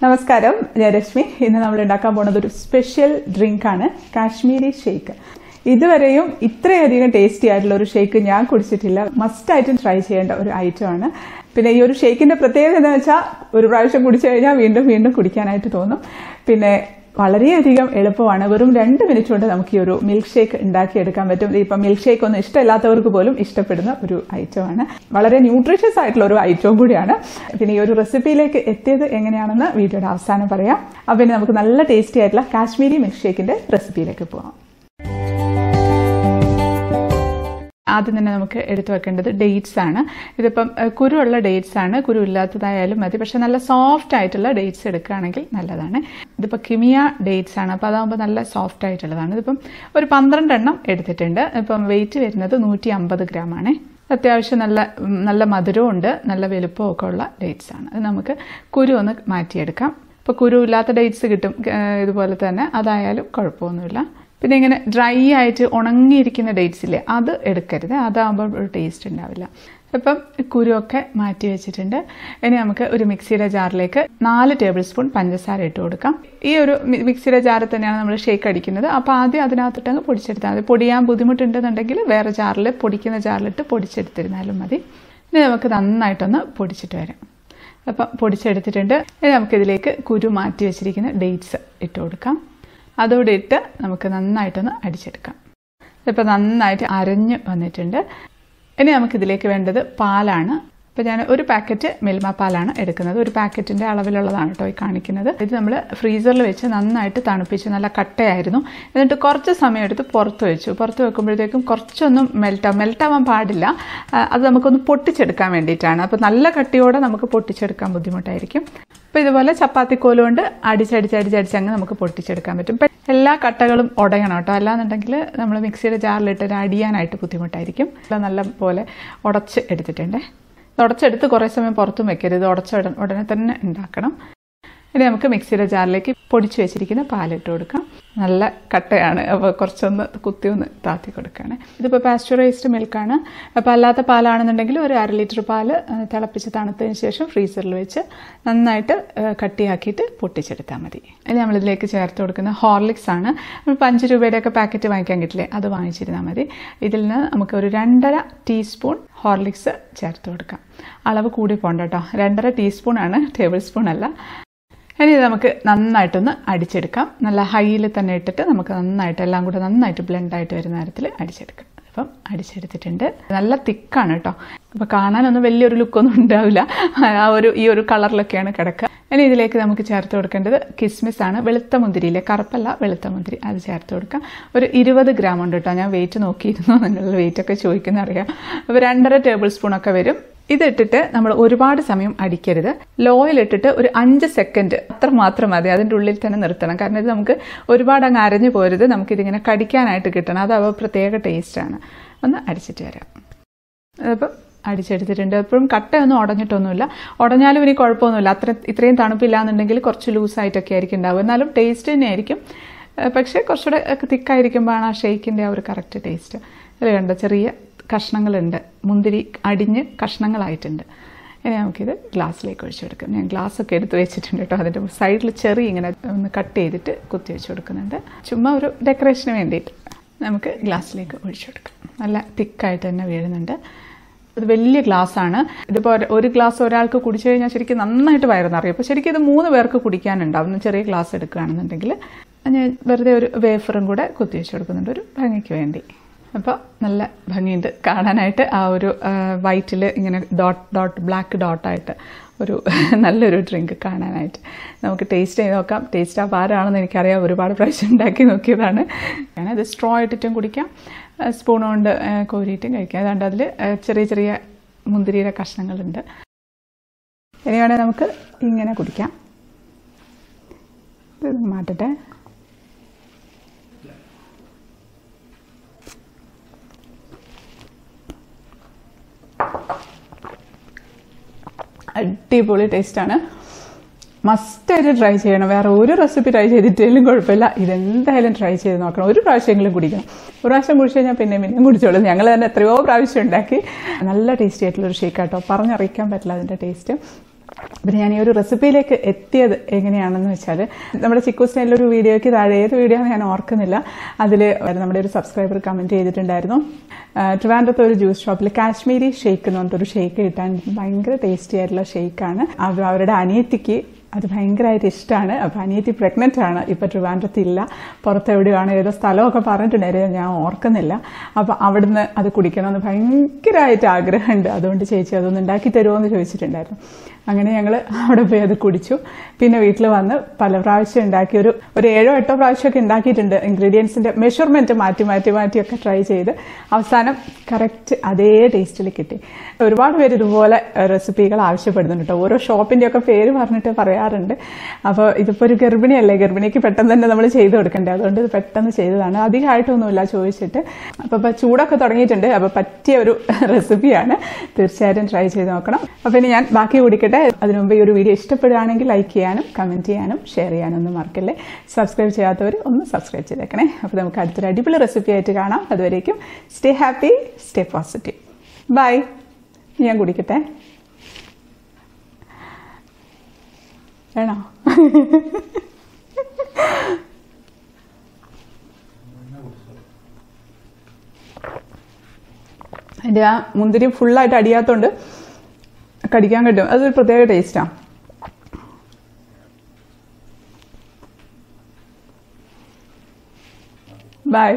നമസ്കാരം, ഞാൻ രശ്മി. ഇന്ന് നമ്മൾ ഉണ്ടാക്കാൻ പോകുന്നത് ഒരു സ്പെഷ്യൽ ഡ്രിങ്ക് ആണ്, കാശ്മീരി ഷേക്ക്. ഇതുവരെയും ഇത്രയധികം ടേസ്റ്റി ആയിട്ടുള്ള ഒരു ഷേക്ക് ഞാൻ കുടിച്ചിട്ടില്ല. മസ്റ്റ് ആയിട്ടും ട്രൈ ചെയ്യേണ്ട ഒരു ഐറ്റം ആണ്. പിന്നെ ഈ ഒരു ഷേക്കിന്റെ പ്രത്യേകത എന്താ വെച്ചാൽ ഒരു പ്രാവശ്യം കുടിച്ചു കഴിഞ്ഞാൽ വീണ്ടും വീണ്ടും കുടിക്കാനായിട്ട് തോന്നും. പിന്നെ വളരെയധികം എളുപ്പമാണ്. വെറും 2 മിനിറ്റ് കൊണ്ട് നമുക്ക് ഈ ഒരു മിൽക്ക് ഷേക്ക് ഉണ്ടാക്കിയെടുക്കാൻ പറ്റും. ഇപ്പം മിൽക്ക് ഷേക്ക് ഒന്നും ഇഷ്ടമില്ലാത്തവർക്ക് പോലും ഇഷ്ടപ്പെടുന്ന ഒരു ഐറ്റമാണ്. വളരെ ന്യൂട്രീഷ്യസ് ആയിട്ടുള്ള ഒരു ഐറ്റവും കൂടിയാണ്. പിന്നെ ഈ ഒരു റെസിപ്പിയിലേക്ക് എത്തിയത് എങ്ങനെയാണെന്ന് വീഡിയോയുടെ അവസാനം പറയാം. അപ്പം പിന്നെ നമുക്ക് നല്ല ടേസ്റ്റി ആയിട്ടുള്ള കാശ്മീരി മിൽക്ക് ഷേക്കിന്റെ റെസിപ്പിയിലേക്ക് പോകാം. ആദ്യം തന്നെ നമുക്ക് എടുത്തു വെക്കേണ്ടത് ഡേറ്റ്സ് ആണ്. ഇതിപ്പം കുരുള്ള ഡേറ്റ്സ് ആണ്, കുരു ഇല്ലാത്തതായാലും മതി. പക്ഷെ നല്ല സോഫ്റ്റ് ആയിട്ടുള്ള ഡേറ്റ്സ് എടുക്കുകയാണെങ്കിൽ നല്ലതാണ്. ഇതിപ്പോൾ കിമിയ ഡേറ്റ്സ് ആണ്, അപ്പോൾ അതാകുമ്പോൾ നല്ല സോഫ്റ്റ് ആയിട്ടുള്ളതാണ്. ഇതിപ്പം ഒരു 12 എണ്ണം എടുത്തിട്ടുണ്ട്. ഇപ്പം വെയിറ്റ് വരുന്നത് 150 ഗ്രാം ആണ്. അത്യാവശ്യം നല്ല മധുരവും ഉണ്ട്, നല്ല വലുപ്പവും ഒക്കെ ഉള്ള ഡേറ്റ്സ് ആണ്. അത് നമുക്ക് കുരു ഒന്ന് മാറ്റിയെടുക്കാം. ഇപ്പോൾ കുരു ഇല്ലാത്ത ഡേറ്റ്സ് കിട്ടും ഇതുപോലെ തന്നെ, അതായാലും കുഴപ്പമൊന്നുമില്ല. പിന്നെ ഇങ്ങനെ ഡ്രൈ ആയിട്ട് ഉണങ്ങിയിരിക്കുന്ന ഡേറ്റ്സ് ഇല്ലേ, അത് എടുക്കരുത്, അതാകുമ്പോൾ ഒരു ടേസ്റ്റ് ഉണ്ടാവില്ല. അപ്പം കുരുവൊക്കെ മാറ്റി വെച്ചിട്ടുണ്ട്. ഇനി നമുക്ക് ഒരു മിക്സിയുടെ ജാറിലേക്ക് 4 ടേബിൾ സ്പൂൺ പഞ്ചസാര ഇട്ട് കൊടുക്കാം. ഈ ഒരു മിക്സിയുടെ ജാറിൽ തന്നെയാണ് നമ്മൾ ഷേക്ക് അടിക്കുന്നത്. അപ്പോൾ ആദ്യം അതിനകത്തിട്ടങ്ങ് പൊടിച്ചെടുത്താൽ മതി. പൊടിയാൻ ബുദ്ധിമുട്ടുണ്ടെന്നുണ്ടെങ്കിൽ വേറെ ജാറിൽ, പൊടിക്കുന്ന ജാറിലിട്ട് പൊടിച്ചെടുത്തിരുന്നാലും മതി. ഇനി നമുക്ക് നന്നായിട്ടൊന്ന് പൊടിച്ചിട്ട് വരാം. അപ്പം പൊടിച്ചെടുത്തിട്ടുണ്ട്. ഇനി നമുക്കിതിലേക്ക് കുരു മാറ്റി വെച്ചിരിക്കുന്ന ഡേറ്റ്സ് ഇട്ട് കൊടുക്കാം. അതോടെ ഇട്ട് നമുക്ക് നന്നായിട്ടൊന്ന് അടിച്ചെടുക്കാം. ഇപ്പോൾ നന്നായിട്ട് അരഞ്ഞ് വന്നിട്ടുണ്ട്. ഇനി നമുക്കിതിലേക്ക് വേണ്ടത് പാലാണ്. ഇപ്പോൾ ഞാൻ ഒരു പാക്കറ്റ് മിൽമ പാലാണ് എടുക്കുന്നത്. ഒരു പാക്കറ്റിൻ്റെ അളവിലുള്ളതാണ് കേട്ടോ ഈ കാണിക്കുന്നത്. ഇത് നമ്മൾ ഫ്രീസറിൽ വെച്ച് നന്നായിട്ട് തണുപ്പിച്ച്, നല്ല കട്ടയായിരുന്നു. എന്നിട്ട് കുറച്ച് സമയം എടുത്ത് പുറത്ത് വെച്ചു. പുറത്ത് വെക്കുമ്പോഴത്തേക്കും കുറച്ചൊന്നും മെൽറ്റാവാൻ പാടില്ല. അത് നമുക്കൊന്ന് പൊട്ടിച്ചെടുക്കാൻ വേണ്ടിയിട്ടാണ്. അപ്പോൾ നല്ല കട്ടിയോടെ നമുക്ക് പൊട്ടിച്ചെടുക്കാൻ ബുദ്ധിമുട്ടായിരിക്കും. അപ്പോൾ ഇതുപോലെ ചപ്പാത്തിക്കോല് കൊണ്ട് അടിച്ചങ്ങ് നമുക്ക് പൊട്ടിച്ചെടുക്കാൻ പറ്റും. എല്ലാ കട്ടകളും ഉടയണം കേട്ടോ, അല്ലാന്നുണ്ടെങ്കിൽ നമ്മൾ മിക്സിയുടെ ജാറിലിട്ട് അടിയാനായിട്ട് ബുദ്ധിമുട്ടായിരിക്കും. നല്ല പോലെ ഉടച്ച് എടുത്തിട്ടുണ്ട്. ഉടച്ചെടുത്ത് കുറേ സമയം പുറത്തും വെക്കരുത്, ഉടനെ തന്നെ ഉണ്ടാക്കണം. ഇനി നമുക്ക് മിക്സിയുടെ ജാറിലേക്ക് പൊടിച്ച് വെച്ചിരിക്കുന്ന പാലിട്ട് കൊടുക്കാം. നല്ല കട്ടയാണ്, അപ്പോൾ കുറച്ചൊന്ന് കുത്തി ഒന്ന് താത്തി കൊടുക്കുകയാണ്. ഇതിപ്പോൾ പാസ്ചറൈസ്ഡ് മിൽക്കാണ്. അപ്പോൾ അല്ലാത്ത പാലാണെന്നുണ്ടെങ്കിൽ ഒരു 1/2 ലിറ്റർ പാല് തിളപ്പിച്ച് തണുത്തതിന് ശേഷം ഫ്രീസറിൽ വെച്ച് നന്നായിട്ട് കട്ടിയാക്കിയിട്ട് പൊട്ടിച്ചെടുത്താൽ മതി. ഇനി നമ്മളിതിലേക്ക് ചേർത്ത് കൊടുക്കുന്ന ഹോർലിക്സ് ആണ്. നമ്മൾ 5 രൂപയുടെയൊക്കെ പാക്കറ്റ് വാങ്ങിക്കാൻ കിട്ടില്ലേ, അത് വാങ്ങിച്ചിരുന്നാൽ മതി. ഇതിൽ നിന്ന് നമുക്ക് ഒരു 2.5 ടീസ്പൂൺ ഹോർലിക്സ് ചേർത്ത് കൊടുക്കാം. അളവ് കൂടി പോകണ്ട കേട്ടോ, 2.5 ടീസ്പൂണാണ്, ടേബിൾ സ്പൂൺ അല്ല. ഇനി ഇത് നമുക്ക് നന്നായിട്ടൊന്ന് അടിച്ചെടുക്കാം. നല്ല ഹൈയിൽ തന്നെ ഇട്ടിട്ട് നമുക്ക് നന്നായിട്ട് എല്ലാം കൂടെ നന്നായിട്ട് ബ്ലെൻഡായിട്ട് വരുന്ന തരത്തിൽ അടിച്ചെടുക്കാം. അപ്പം അടിച്ചെടുത്തിട്ടുണ്ട്. നല്ല തിക്കാണ് കേട്ടോ. അപ്പോൾ കാണാനൊന്നും വലിയൊരു ലുക്കൊന്നും ഉണ്ടാവില്ല, ഈ ഒരു കളറിലൊക്കെയാണ് കിടക്കുക. ഇനി ഇതിലേക്ക് നമുക്ക് ചേർത്ത് കൊടുക്കേണ്ടത് കിസ്മിസ് ആണ്. വെളുത്ത മുന്തിരിയില്ലേ, കറുപ്പല്ല, വെളുത്ത മുന്തിരി, അത് ചേർത്ത് കൊടുക്കാം. ഒരു 20 ഗ്രാം ഉണ്ട് കേട്ടോ. ഞാൻ വെയിറ്റ് നോക്കിയിരുന്നു, നിങ്ങളുടെ വെയിറ്റൊക്കെ ചോദിക്കുന്ന അറിയാം. അപ്പോൾ 2.5 ടേബിൾ സ്പൂണൊക്കെ വരും. ഇതിട്ടിട്ട് നമ്മൾ ഒരുപാട് സമയം അടിക്കരുത്. ലോയിലിട്ടിട്ട് ഒരു 5 സെക്കൻഡ് അത്ര മാത്രം മതി. അതിൻ്റെ ഉള്ളിൽ തന്നെ നിർത്തണം. കാരണം ഇത് നമുക്ക് ഒരുപാട് അങ്ങ് അരഞ്ഞു പോരുത്, നമുക്കിതിങ്ങനെ കടിക്കാനായിട്ട് കിട്ടണം. അതാവുമ്പോൾ പ്രത്യേക ടേസ്റ്റാണ്. ഒന്ന് അടിച്ചിട്ട് വരാം. അതിപ്പം അടിച്ചെടുത്തിട്ടുണ്ട്. എപ്പോഴും കട്ടയൊന്നും ഉടഞ്ഞിട്ടൊന്നുമില്ല. ഉടഞ്ഞാലും ഇനി കുഴപ്പമൊന്നുമില്ല. ഇത്രയും തണുപ്പില്ല എന്നുണ്ടെങ്കിൽ കുറച്ച് ലൂസായിട്ടൊക്കെ ആയിരിക്കും ഉണ്ടാവുക. എന്നാലും ടേസ്റ്റ് തന്നെ ആയിരിക്കും. പക്ഷേ കുറച്ചുകൂടെ തിക്കായിരിക്കുമ്പോഴാണ് ആ ഷേക്കിൻ്റെ ആ ഒരു കറക്റ്റ് ടേസ്റ്റ്. അതിൽ കണ്ട ചെറിയ കഷ്ണങ്ങളുണ്ട്, മുന്തിരി അടിഞ്ഞ് കഷ്ണങ്ങളായിട്ടുണ്ട്. ഇനി നമുക്കിത് ഗ്ലാസ്സിലേക്ക് ഒഴിച്ചെടുക്കാം. ഞാൻ ഗ്ലാസ്സൊക്കെ എടുത്ത് വെച്ചിട്ടുണ്ട് കേട്ടോ. അതിൻ്റെ സൈഡിൽ ചെറിയ ഇങ്ങനെ ഒന്ന് കട്ട് ചെയ്തിട്ട് കുത്തി വെച്ച് കൊടുക്കുന്നുണ്ട്, ചുമ്മാ ഒരു ഡെക്കറേഷന് വേണ്ടിയിട്ട്. നമുക്ക് ഗ്ലാസ്സിലേക്ക് ഒഴിച്ചെടുക്കാം. നല്ല തിക്കായിട്ട് തന്നെ വീഴുന്നുണ്ട്. ഇത് വലിയ ഗ്ലാസ്സാണ്. ഇതിപ്പോൾ ഒരു ഗ്ലാസ് ഒരാൾക്ക് കുടിച്ചു കഴിഞ്ഞാൽ ശരിക്കും നന്നായിട്ട് വയറുന്നറിയും. അപ്പോൾ ശരിക്കും ഇത് 3 പേർക്ക് കുടിക്കാനുണ്ടാവും. ചെറിയ ഗ്ലാസ് എടുക്കുകയാണെന്നുണ്ടെങ്കിൽ. ഞാൻ വെറുതെ ഒരു വേഫറും കൂടെ കുത്തി വെച്ച് കൊടുക്കുന്നുണ്ട്, ഒരു ഭംഗിക്ക് വേണ്ടി. അപ്പോൾ നല്ല ഭംഗിയുണ്ട് കാണാനായിട്ട്. ആ ഒരു വൈറ്റിൽ ഇങ്ങനെ ബ്ലാക്ക് ഡോട്ടായിട്ട് ഒരു നല്ലൊരു ഡ്രിങ്ക് കാണാനായിട്ട്. നമുക്ക് ടേസ്റ്റ് ചെയ്ത് നോക്കാം. ടേസ്റ്റ് ആ പാരാണെന്ന് എനിക്കറിയാം, ഒരുപാട് പ്രാവശ്യം ഉണ്ടാക്കി നോക്കിയതാണ്. ഇത് സ്ട്രോ ഇട്ടിട്ടും കുടിക്കാം, സ്പൂൺ കൊണ്ട് കോരിയിട്ടും കഴിക്കാം. അതുകൊണ്ട് അതിൽ ചെറിയ ചെറിയ മുന്തിരിയുടെ കഷ്ണങ്ങളുണ്ട്. ഇനി വേണേൽ നമുക്ക് ഇങ്ങനെ കുടിക്കാം. ഇത് മാറ്റട്ടെ. അടിപൊളി ടേസ്റ്റാണ്. മസ്റ്റായിട്ട് ട്രൈ ചെയ്യണം. വേറെ ഒരു റെസിപ്പി ട്രൈ ചെയ്തിട്ടാലും കുഴപ്പമില്ല, ഇതെന്തായാലും ട്രൈ ചെയ്ത് നോക്കണം. ഒരു പ്രാവശ്യമെങ്കിലും കുടിക്കണം. ഒരു പ്രാവശ്യം കുടിച്ചു കഴിഞ്ഞാൽ പിന്നെയും കുടിച്ചോളൂ. ഞങ്ങൾ തന്നെ എത്രയോ പ്രാവശ്യം ഉണ്ടാക്കി. നല്ല ടേസ്റ്റി ആയിട്ടുള്ളൊരു ഷേക്ക് കേട്ടോ, പറഞ്ഞറിയിക്കാൻ പറ്റില്ല അതിൻ്റെ ടേസ്റ്റ്. പിന്നെ ഞാൻ ഈ ഒരു റെസിപ്പിയിലേക്ക് എത്തിയത് എങ്ങനെയാണെന്ന് വെച്ചാൽ നമ്മുടെ ചിക്കൂസ് സ്റ്റൈലിലൊരു വീഡിയോയ്ക്ക് താഴെ ഏത് വീഡിയോ ആണ് ഞാൻ ഓർക്കുന്നില്ല, അതിൽ നമ്മുടെ ഒരു സബ്സ്ക്രൈബർ കമന്റ് ചെയ്തിട്ടുണ്ടായിരുന്നു, ട്രിവാൻഡ്രത്തെ ഒരു ജ്യൂസ് ഷോപ്പിൽ കാശ്മീരി ഷേക്ക് എന്ന് പറഞ്ഞിട്ടൊരു ഷേക്ക് കിട്ടാൻ ഭയങ്കര ടേസ്റ്റി ആയിട്ടുള്ള ഷേക്കാണ്. അവരുടെ അനിയത്തിക്ക് അത് ഭയങ്കരമായിട്ട് ഇഷ്ടമാണ്. അപ്പം അനിയത്തി പ്രഗ്നന്റ് ആണ്, ഇപ്പം ട്രിവാൻഡ്രത്തില്ല, പുറത്തെവിടെയാണ്, ഏതോ സ്ഥലമൊക്കെ പറഞ്ഞിട്ടുണ്ടായിരുന്നു, ഞാൻ ഓർക്കുന്നില്ല. അപ്പം അവിടുന്ന് അത് കുടിക്കണമെന്ന് ഭയങ്കരമായിട്ട് ആഗ്രഹമുണ്ട്. അതുകൊണ്ട് ചേച്ചി അതൊന്ന് ഉണ്ടാക്കി തരുമോ എന്ന് ചോദിച്ചിട്ടുണ്ടായിരുന്നു. അങ്ങനെ ഞങ്ങൾ അവിടെ പോയി അത് കുടിച്ചു. പിന്നെ വീട്ടിൽ വന്ന് പല പ്രാവശ്യം ഉണ്ടാക്കി, ഒരു 7-8 പ്രാവശ്യമൊക്കെ ഉണ്ടാക്കിയിട്ടുണ്ട്. ഇൻഗ്രീഡിയൻസിന്റെ മെഷർമെന്റ് മാറ്റിയൊക്കെ ട്രൈ ചെയ്ത് അവസാനം കറക്റ്റ് അതേ ടേസ്റ്റിൽ കിട്ടി. ഒരുപാട് പേര് ഇതുപോലെ റെസിപ്പികൾ ആവശ്യപ്പെടുന്നുണ്ട് കേട്ടോ. ഓരോ ഷോപ്പിന്റെയൊക്കെ പേര് പറഞ്ഞിട്ട് പറയാറുണ്ട്. അപ്പോൾ ഇതിപ്പോൾ ഒരു ഗർഭിണിയല്ലേ, ഗർഭിണിക്ക് പെട്ടെന്ന് തന്നെ നമ്മൾ ചെയ്ത് കൊടുക്കണ്ടേ, അതുകൊണ്ട് ഇത് പെട്ടെന്ന് ചെയ്തതാണ്. അധികമായിട്ടൊന്നുമില്ല ചോദിച്ചിട്ട്. അപ്പോൾ ചൂടൊക്കെ തുടങ്ങിയിട്ടുണ്ട്. അപ്പോൾ പറ്റിയ ഒരു റെസിപ്പിയാണ്, തീർച്ചയായിട്ടും ട്രൈ ചെയ്ത് നോക്കണം. അപ്പോൾ ഇനി ഞാൻ ബാക്കി കുടിക്കട്ടെ. അതിനുമുമ്പ് ഈ ഒരു വീഡിയോ ഇഷ്ടപ്പെടുകയാണെങ്കിൽ ലൈക്ക് ചെയ്യാനും കമന്റ് ചെയ്യാനും ഷെയർ ചെയ്യാനും ഒന്നും മറക്കല്ലേ. സബ്സ്ക്രൈബ് ചെയ്യാത്തവർ ഒന്ന് സബ്സ്ക്രൈബ് ചെയ്തേക്കണേ. അപ്പോൾ നമുക്ക് അടുത്തൊരു അടിപൊളി റെസിപ്പി ആയിട്ട് കാണാം. അതുവരേക്കും stay happy, stay positive. Bye. ഞാൻ കുടിക്കട്ടെ. വേണോ? അതിൻ്റെ ആ മുന്തിരി ഫുള്ളായിട്ട് അടിയാത്തോണ്ട് കടിക്കാൻ കിട്ടും. അതൊരു പ്രത്യേക ടേസ്റ്റാണ്. ബൈ.